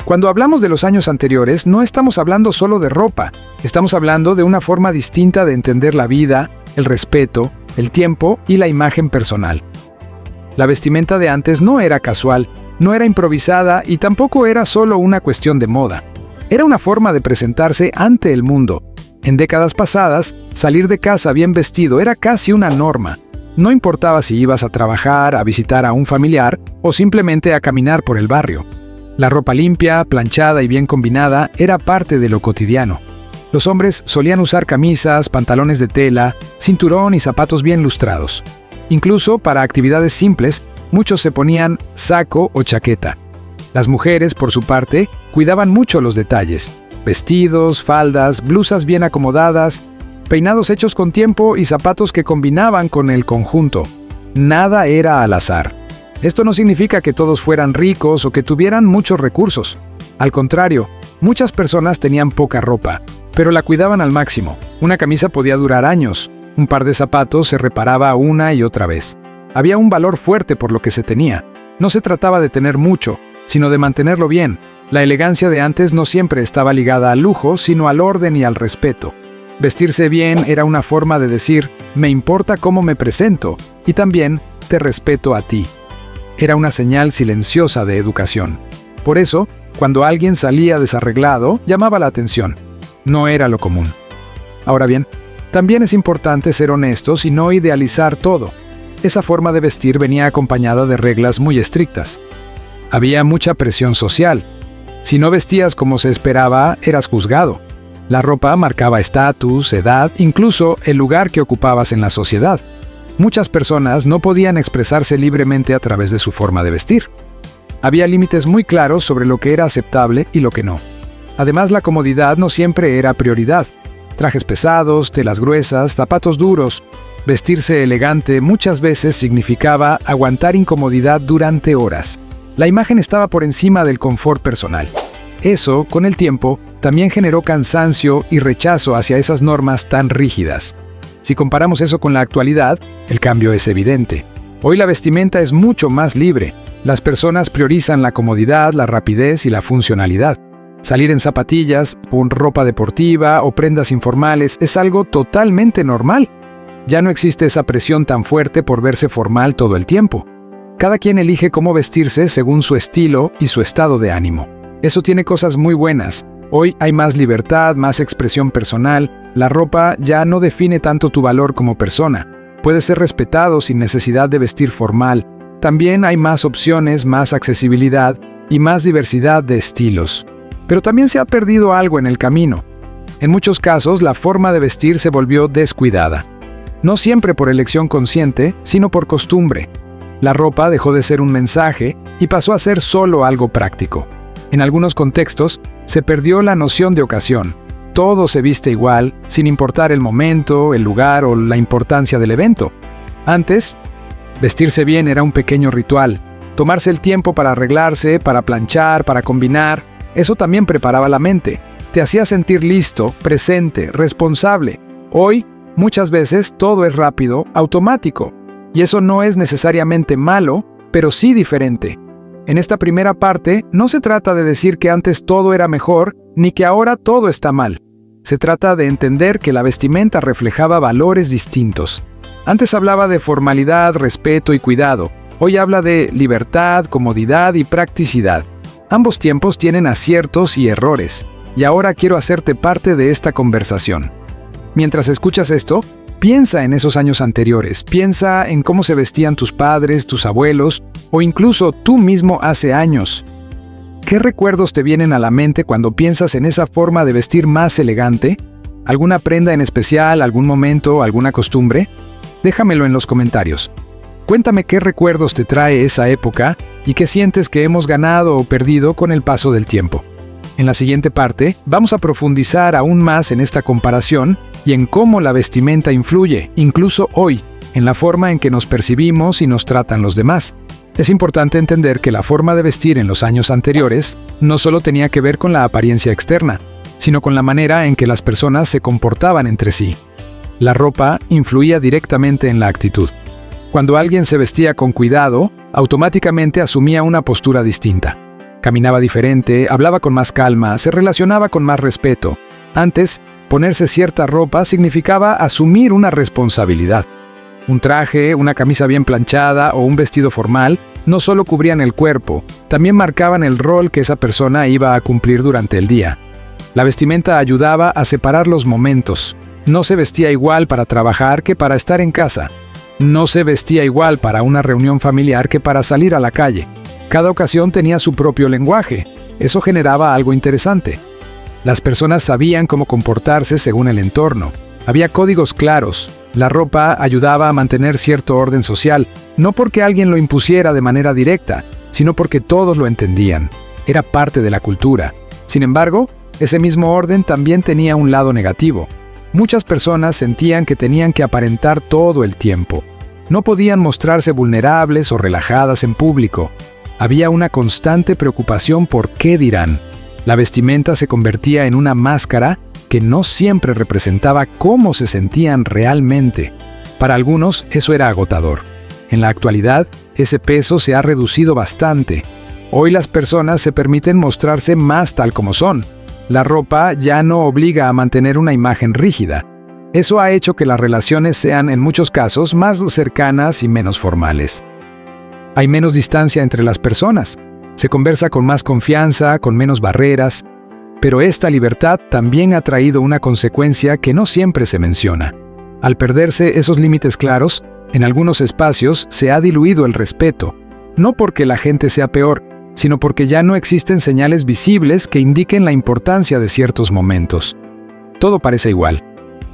Cuando hablamos de los años anteriores, no estamos hablando solo de ropa, estamos hablando de una forma distinta de entender la vida, el respeto, el tiempo y la imagen personal. La vestimenta de antes no era casual, no era improvisada y tampoco era solo una cuestión de moda. Era una forma de presentarse ante el mundo. En décadas pasadas, salir de casa bien vestido era casi una norma. No importaba si ibas a trabajar, a visitar a un familiar o simplemente a caminar por el barrio. La ropa limpia, planchada y bien combinada era parte de lo cotidiano. Los hombres solían usar camisas, pantalones de tela, cinturón y zapatos bien lustrados. Incluso para actividades simples, muchos se ponían saco o chaqueta. Las mujeres, por su parte, cuidaban mucho los detalles. Vestidos, faldas, blusas bien acomodadas, peinados hechos con tiempo y zapatos que combinaban con el conjunto. Nada era al azar. Esto no significa que todos fueran ricos o que tuvieran muchos recursos. Al contrario, muchas personas tenían poca ropa, pero la cuidaban al máximo. Una camisa podía durar años. Un par de zapatos se reparaba una y otra vez. Había un valor fuerte por lo que se tenía. No se trataba de tener mucho, sino de mantenerlo bien. La elegancia de antes no siempre estaba ligada al lujo, sino al orden y al respeto. Vestirse bien era una forma de decir, me importa cómo me presento, y también te respeto a ti. Era una señal silenciosa de educación. Por eso, cuando alguien salía desarreglado, llamaba la atención. No era lo común. Ahora bien, también es importante ser honestos y no idealizar todo. Esa forma de vestir venía acompañada de reglas muy estrictas. Había mucha presión social. Si no vestías como se esperaba, eras juzgado. La ropa marcaba estatus, edad, incluso el lugar que ocupabas en la sociedad. Muchas personas no podían expresarse libremente a través de su forma de vestir. Había límites muy claros sobre lo que era aceptable y lo que no. Además, la comodidad no siempre era prioridad. Trajes pesados, telas gruesas, zapatos duros. Vestirse elegante muchas veces significaba aguantar incomodidad durante horas. La imagen estaba por encima del confort personal. Eso, con el tiempo, también generó cansancio y rechazo hacia esas normas tan rígidas. Si comparamos eso con la actualidad, el cambio es evidente. Hoy la vestimenta es mucho más libre. Las personas priorizan la comodidad, la rapidez y la funcionalidad. Salir en zapatillas, con ropa deportiva o prendas informales es algo totalmente normal. Ya no existe esa presión tan fuerte por verse formal todo el tiempo. Cada quien elige cómo vestirse según su estilo y su estado de ánimo. Eso tiene cosas muy buenas. Hoy hay más libertad, más expresión personal. La ropa ya no define tanto tu valor como persona. Puedes ser respetado sin necesidad de vestir formal. También hay más opciones, más accesibilidad y más diversidad de estilos. Pero también se ha perdido algo en el camino. En muchos casos, la forma de vestir se volvió descuidada. No siempre por elección consciente, sino por costumbre. La ropa dejó de ser un mensaje y pasó a ser solo algo práctico. En algunos contextos, se perdió la noción de ocasión. Todo se viste igual, sin importar el momento, el lugar o la importancia del evento. Antes, vestirse bien era un pequeño ritual. Tomarse el tiempo para arreglarse, para planchar, para combinar, eso también preparaba la mente. Te hacía sentir listo, presente, responsable. Hoy, muchas veces, todo es rápido, automático. Y eso no es necesariamente malo, pero sí diferente. En esta primera parte, no se trata de decir que antes todo era mejor, ni que ahora todo está mal. Se trata de entender que la vestimenta reflejaba valores distintos. Antes hablaba de formalidad, respeto y cuidado. Hoy habla de libertad, comodidad y practicidad. Ambos tiempos tienen aciertos y errores, y ahora quiero hacerte parte de esta conversación. Mientras escuchas esto, piensa en esos años anteriores, piensa en cómo se vestían tus padres, tus abuelos, o incluso tú mismo hace años. ¿Qué recuerdos te vienen a la mente cuando piensas en esa forma de vestir más elegante? ¿Alguna prenda en especial, algún momento, alguna costumbre? Déjamelo en los comentarios. Cuéntame qué recuerdos te trae esa época y qué sientes que hemos ganado o perdido con el paso del tiempo. En la siguiente parte, vamos a profundizar aún más en esta comparación y en cómo la vestimenta influye, incluso hoy, en la forma en que nos percibimos y nos tratan los demás. Es importante entender que la forma de vestir en los años anteriores no solo tenía que ver con la apariencia externa, sino con la manera en que las personas se comportaban entre sí. La ropa influía directamente en la actitud. Cuando alguien se vestía con cuidado, automáticamente asumía una postura distinta. Caminaba diferente, hablaba con más calma, se relacionaba con más respeto. Antes, ponerse cierta ropa significaba asumir una responsabilidad. Un traje, una camisa bien planchada o un vestido formal no solo cubrían el cuerpo, también marcaban el rol que esa persona iba a cumplir durante el día. La vestimenta ayudaba a separar los momentos. No se vestía igual para trabajar que para estar en casa. No se vestía igual para una reunión familiar que para salir a la calle. Cada ocasión tenía su propio lenguaje. Eso generaba algo interesante. Las personas sabían cómo comportarse según el entorno. Había códigos claros. La ropa ayudaba a mantener cierto orden social, no porque alguien lo impusiera de manera directa, sino porque todos lo entendían. Era parte de la cultura. Sin embargo, ese mismo orden también tenía un lado negativo. Muchas personas sentían que tenían que aparentar todo el tiempo. No podían mostrarse vulnerables o relajadas en público. Había una constante preocupación por qué dirán. La vestimenta se convertía en una máscara que no siempre representaba cómo se sentían realmente. Para algunos, eso era agotador. En la actualidad, ese peso se ha reducido bastante. Hoy las personas se permiten mostrarse más tal como son. La ropa ya no obliga a mantener una imagen rígida. Eso ha hecho que las relaciones sean, en muchos casos, más cercanas y menos formales. Hay menos distancia entre las personas. Se conversa con más confianza, con menos barreras. Pero esta libertad también ha traído una consecuencia que no siempre se menciona. Al perderse esos límites claros, en algunos espacios se ha diluido el respeto. No porque la gente sea peor, sino porque ya no existen señales visibles que indiquen la importancia de ciertos momentos. Todo parece igual.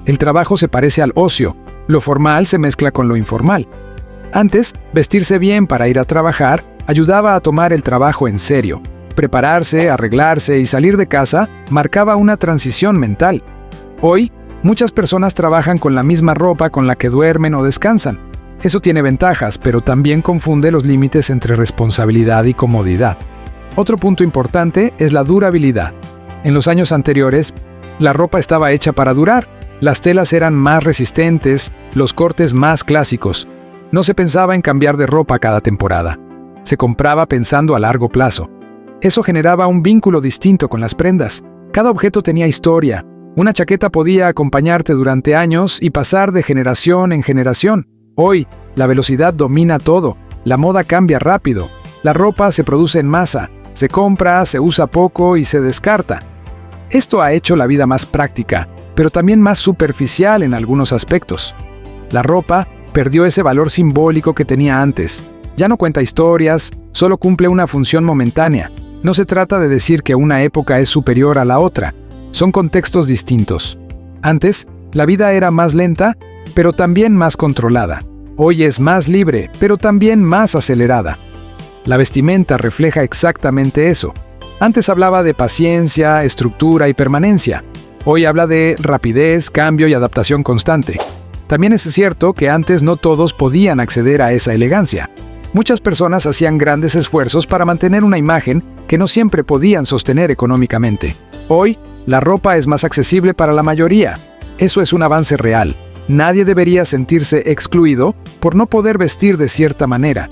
El trabajo se parece al ocio, lo formal se mezcla con lo informal. Antes, vestirse bien para ir a trabajar ayudaba a tomar el trabajo en serio. Prepararse, arreglarse y salir de casa marcaba una transición mental. Hoy, muchas personas trabajan con la misma ropa con la que duermen o descansan. Eso tiene ventajas, pero también confunde los límites entre responsabilidad y comodidad. Otro punto importante es la durabilidad. En los años anteriores, la ropa estaba hecha para durar. Las telas eran más resistentes, los cortes más clásicos. No se pensaba en cambiar de ropa cada temporada. Se compraba pensando a largo plazo. Eso generaba un vínculo distinto con las prendas. Cada objeto tenía historia. Una chaqueta podía acompañarte durante años y pasar de generación en generación. Hoy, la velocidad domina todo. La moda cambia rápido. La ropa se produce en masa. Se compra, se usa poco y se descarta. Esto ha hecho la vida más práctica, pero también más superficial en algunos aspectos. La ropa perdió ese valor simbólico que tenía antes. Ya no cuenta historias, solo cumple una función momentánea. No se trata de decir que una época es superior a la otra. Son contextos distintos. Antes, la vida era más lenta, pero también más controlada. Hoy es más libre, pero también más acelerada. La vestimenta refleja exactamente eso. Antes hablaba de paciencia, estructura y permanencia. Hoy habla de rapidez, cambio y adaptación constante. También es cierto que antes no todos podían acceder a esa elegancia. Muchas personas hacían grandes esfuerzos para mantener una imagen que no siempre podían sostener económicamente. Hoy, la ropa es más accesible para la mayoría. Eso es un avance real. Nadie debería sentirse excluido por no poder vestir de cierta manera.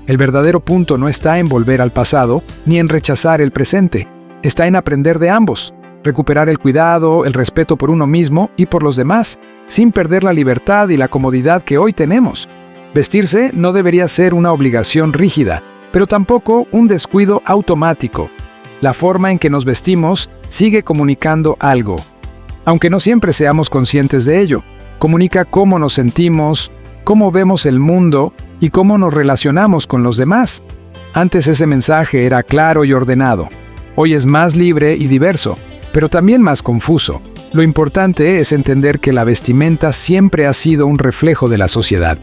El verdadero punto no está en volver al pasado ni en rechazar el presente. Está en aprender de ambos, recuperar el cuidado, el respeto por uno mismo y por los demás, sin perder la libertad y la comodidad que hoy tenemos. Vestirse no debería ser una obligación rígida, pero tampoco un descuido automático. La forma en que nos vestimos sigue comunicando algo. Aunque no siempre seamos conscientes de ello, comunica cómo nos sentimos, cómo vemos el mundo y cómo nos relacionamos con los demás. Antes ese mensaje era claro y ordenado. Hoy es más libre y diverso, pero también más confuso. Lo importante es entender que la vestimenta siempre ha sido un reflejo de la sociedad.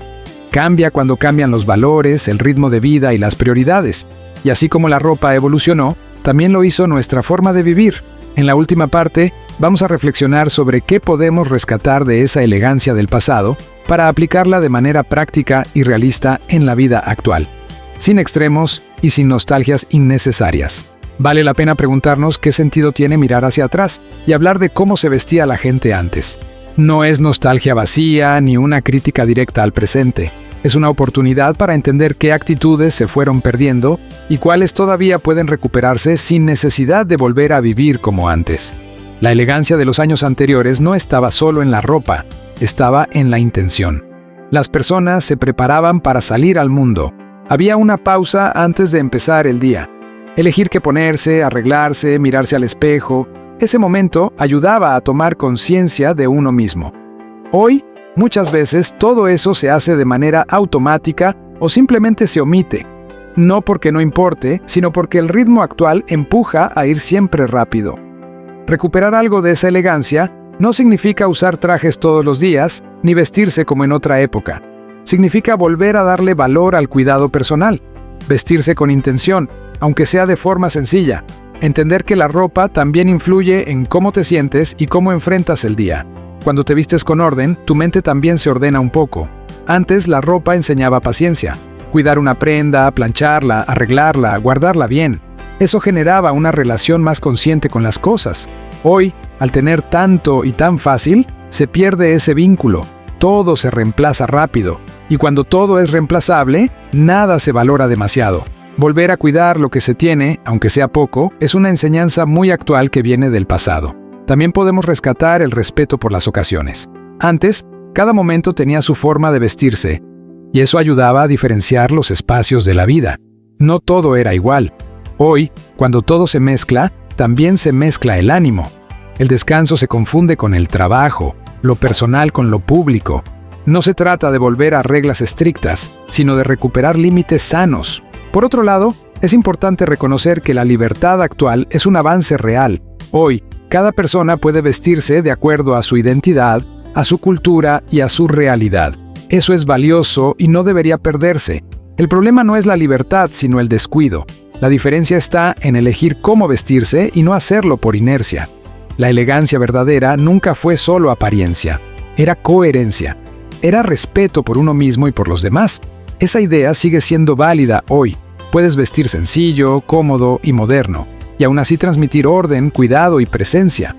Cambia cuando cambian los valores, el ritmo de vida y las prioridades. Y así como la ropa evolucionó, también lo hizo nuestra forma de vivir. En la última parte, vamos a reflexionar sobre qué podemos rescatar de esa elegancia del pasado para aplicarla de manera práctica y realista en la vida actual, sin extremos y sin nostalgias innecesarias. Vale la pena preguntarnos qué sentido tiene mirar hacia atrás y hablar de cómo se vestía la gente antes. No es nostalgia vacía ni una crítica directa al presente. Es una oportunidad para entender qué actitudes se fueron perdiendo y cuáles todavía pueden recuperarse sin necesidad de volver a vivir como antes. La elegancia de los años anteriores no estaba solo en la ropa, estaba en la intención. Las personas se preparaban para salir al mundo. Había una pausa antes de empezar el día. Elegir qué ponerse, arreglarse, mirarse al espejo. Ese momento ayudaba a tomar conciencia de uno mismo. Hoy, muchas veces todo eso se hace de manera automática o simplemente se omite. No porque no importe, sino porque el ritmo actual empuja a ir siempre rápido. Recuperar algo de esa elegancia no significa usar trajes todos los días, ni vestirse como en otra época. Significa volver a darle valor al cuidado personal, vestirse con intención, aunque sea de forma sencilla. Entender que la ropa también influye en cómo te sientes y cómo enfrentas el día. Cuando te vistes con orden, tu mente también se ordena un poco. Antes la ropa enseñaba paciencia. Cuidar una prenda, plancharla, arreglarla, guardarla bien. Eso generaba una relación más consciente con las cosas. Hoy, al tener tanto y tan fácil, se pierde ese vínculo. Todo se reemplaza rápido. Y cuando todo es reemplazable, nada se valora demasiado. Volver a cuidar lo que se tiene, aunque sea poco, es una enseñanza muy actual que viene del pasado. También podemos rescatar el respeto por las ocasiones. Antes, cada momento tenía su forma de vestirse, y eso ayudaba a diferenciar los espacios de la vida. No todo era igual. Hoy, cuando todo se mezcla, también se mezcla el ánimo. El descanso se confunde con el trabajo, lo personal con lo público. No se trata de volver a reglas estrictas, sino de recuperar límites sanos. Por otro lado, es importante reconocer que la libertad actual es un avance real. Hoy, cada persona puede vestirse de acuerdo a su identidad, a su cultura y a su realidad. Eso es valioso y no debería perderse. El problema no es la libertad, sino el descuido. La diferencia está en elegir cómo vestirse y no hacerlo por inercia. La elegancia verdadera nunca fue solo apariencia. Era coherencia. Era respeto por uno mismo y por los demás. Esa idea sigue siendo válida hoy. Puedes vestir sencillo, cómodo y moderno, y aún así transmitir orden, cuidado y presencia.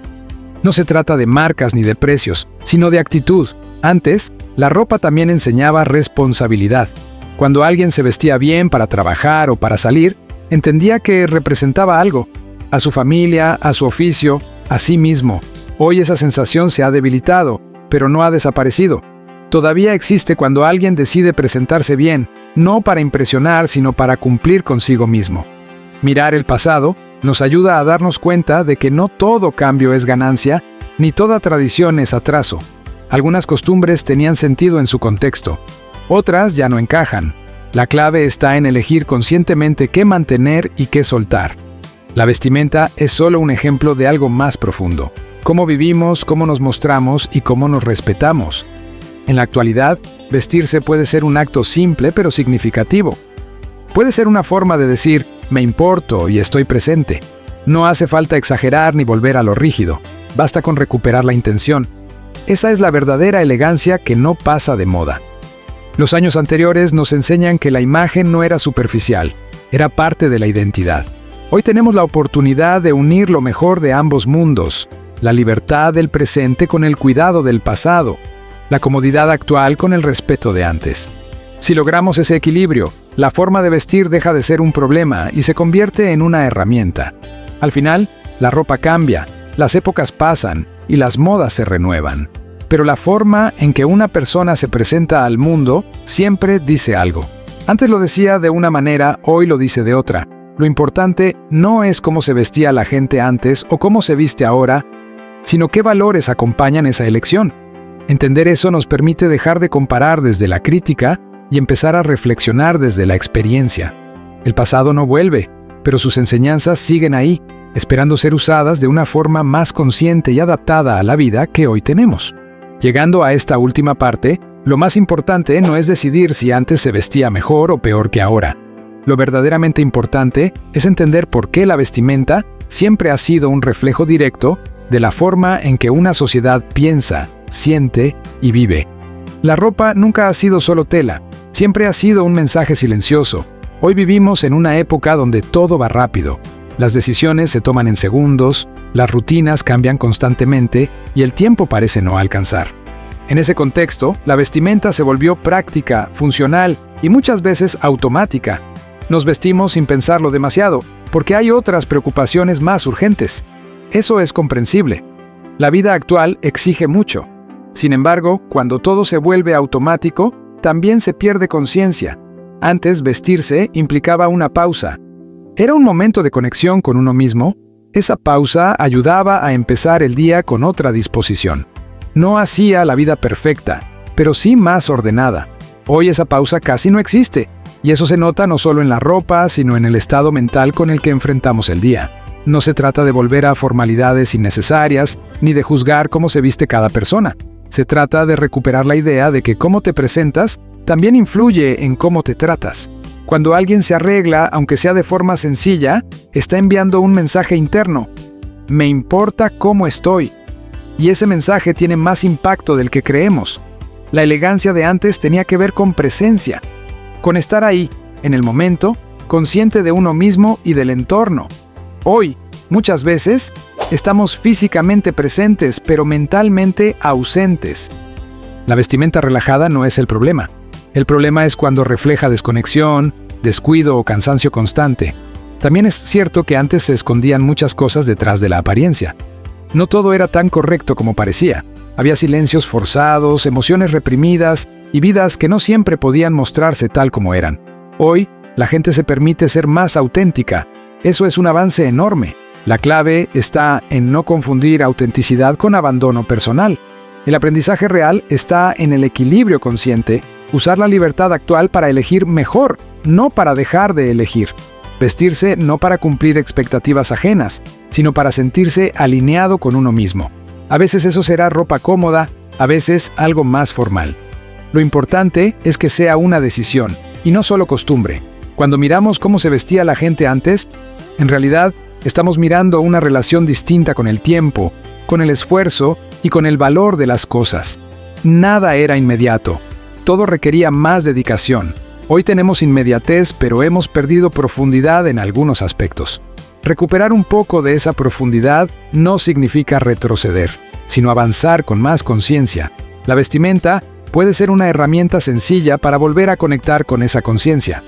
No se trata de marcas ni de precios, sino de actitud. Antes, la ropa también enseñaba responsabilidad. Cuando alguien se vestía bien para trabajar o para salir, entendía que representaba algo, a su familia, a su oficio, a sí mismo. Hoy esa sensación se ha debilitado, pero no ha desaparecido. Todavía existe cuando alguien decide presentarse bien, no para impresionar, sino para cumplir consigo mismo. Mirar el pasado nos ayuda a darnos cuenta de que no todo cambio es ganancia, ni toda tradición es atraso. Algunas costumbres tenían sentido en su contexto, otras ya no encajan. La clave está en elegir conscientemente qué mantener y qué soltar. La vestimenta es solo un ejemplo de algo más profundo. Cómo vivimos, cómo nos mostramos y cómo nos respetamos. En la actualidad, vestirse puede ser un acto simple pero significativo. Puede ser una forma de decir, me importo y estoy presente. No hace falta exagerar ni volver a lo rígido. Basta con recuperar la intención. Esa es la verdadera elegancia que no pasa de moda. Los años anteriores nos enseñan que la imagen no era superficial, era parte de la identidad. Hoy tenemos la oportunidad de unir lo mejor de ambos mundos, la libertad del presente con el cuidado del pasado, la comodidad actual con el respeto de antes. Si logramos ese equilibrio, la forma de vestir deja de ser un problema y se convierte en una herramienta. Al final, la ropa cambia, las épocas pasan y las modas se renuevan. Pero la forma en que una persona se presenta al mundo siempre dice algo. Antes lo decía de una manera, hoy lo dice de otra. Lo importante no es cómo se vestía la gente antes o cómo se viste ahora, sino qué valores acompañan esa elección. Entender eso nos permite dejar de comparar desde la crítica y empezar a reflexionar desde la experiencia. El pasado no vuelve, pero sus enseñanzas siguen ahí, esperando ser usadas de una forma más consciente y adaptada a la vida que hoy tenemos. Llegando a esta última parte, lo más importante no es decidir si antes se vestía mejor o peor que ahora. Lo verdaderamente importante es entender por qué la vestimenta siempre ha sido un reflejo directo de la forma en que una sociedad piensa, siente y vive. La ropa nunca ha sido solo tela, siempre ha sido un mensaje silencioso. Hoy vivimos en una época donde todo va rápido. Las decisiones se toman en segundos, las rutinas cambian constantemente y el tiempo parece no alcanzar. En ese contexto, la vestimenta se volvió práctica, funcional y muchas veces automática. Nos vestimos sin pensarlo demasiado, porque hay otras preocupaciones más urgentes. Eso es comprensible. La vida actual exige mucho. Sin embargo, cuando todo se vuelve automático, también se pierde conciencia. Antes, vestirse implicaba una pausa. Era un momento de conexión con uno mismo. Esa pausa ayudaba a empezar el día con otra disposición. No hacía la vida perfecta, pero sí más ordenada. Hoy esa pausa casi no existe, y eso se nota no solo en la ropa, sino en el estado mental con el que enfrentamos el día. No se trata de volver a formalidades innecesarias, ni de juzgar cómo se viste cada persona. Se trata de recuperar la idea de que cómo te presentas también influye en cómo te tratas. Cuando alguien se arregla, aunque sea de forma sencilla, está enviando un mensaje interno. Me importa cómo estoy. Y ese mensaje tiene más impacto del que creemos. La elegancia de antes tenía que ver con presencia, con estar ahí, en el momento, consciente de uno mismo y del entorno. Hoy, muchas veces, estamos físicamente presentes, pero mentalmente ausentes. La vestimenta relajada no es el problema. El problema es cuando refleja desconexión, descuido o cansancio constante. También es cierto que antes se escondían muchas cosas detrás de la apariencia. No todo era tan correcto como parecía. Había silencios forzados, emociones reprimidas y vidas que no siempre podían mostrarse tal como eran. Hoy, la gente se permite ser más auténtica. Eso es un avance enorme. La clave está en no confundir autenticidad con abandono personal. El aprendizaje real está en el equilibrio consciente, usar la libertad actual para elegir mejor, no para dejar de elegir. Vestirse no para cumplir expectativas ajenas, sino para sentirse alineado con uno mismo. A veces eso será ropa cómoda, a veces algo más formal. Lo importante es que sea una decisión, y no solo costumbre. Cuando miramos cómo se vestía la gente antes, en realidad estamos mirando una relación distinta con el tiempo, con el esfuerzo y con el valor de las cosas. Nada era inmediato. Todo requería más dedicación. Hoy tenemos inmediatez, pero hemos perdido profundidad en algunos aspectos. Recuperar un poco de esa profundidad no significa retroceder, sino avanzar con más conciencia. La vestimenta puede ser una herramienta sencilla para volver a conectar con esa conciencia.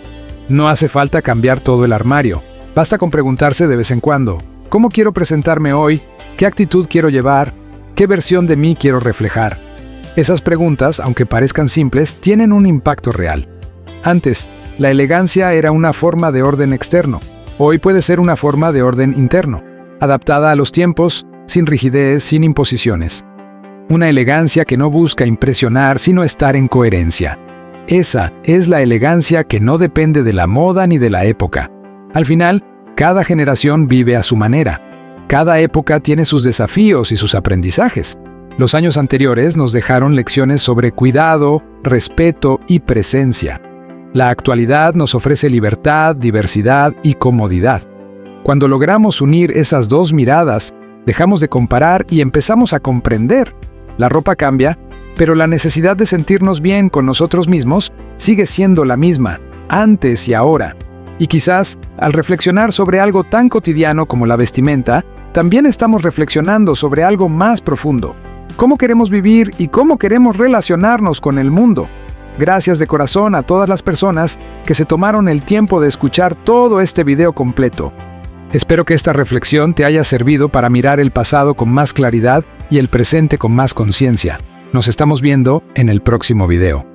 No hace falta cambiar todo el armario. Basta con preguntarse de vez en cuando, ¿cómo quiero presentarme hoy? ¿Qué actitud quiero llevar? ¿Qué versión de mí quiero reflejar? Esas preguntas, aunque parezcan simples, tienen un impacto real. Antes, la elegancia era una forma de orden externo. Hoy puede ser una forma de orden interno, adaptada a los tiempos, sin rigidez, sin imposiciones. Una elegancia que no busca impresionar, sino estar en coherencia. Esa es la elegancia que no depende de la moda ni de la época. Al final, cada generación vive a su manera. Cada época tiene sus desafíos y sus aprendizajes. Los años anteriores nos dejaron lecciones sobre cuidado, respeto y presencia. La actualidad nos ofrece libertad, diversidad y comodidad. Cuando logramos unir esas dos miradas, dejamos de comparar y empezamos a comprender. La ropa cambia, pero la necesidad de sentirnos bien con nosotros mismos sigue siendo la misma, antes y ahora. Y quizás, al reflexionar sobre algo tan cotidiano como la vestimenta, también estamos reflexionando sobre algo más profundo. ¿Cómo queremos vivir y cómo queremos relacionarnos con el mundo? Gracias de corazón a todas las personas que se tomaron el tiempo de escuchar todo este video completo. Espero que esta reflexión te haya servido para mirar el pasado con más claridad y el presente con más conciencia. Nos estamos viendo en el próximo video.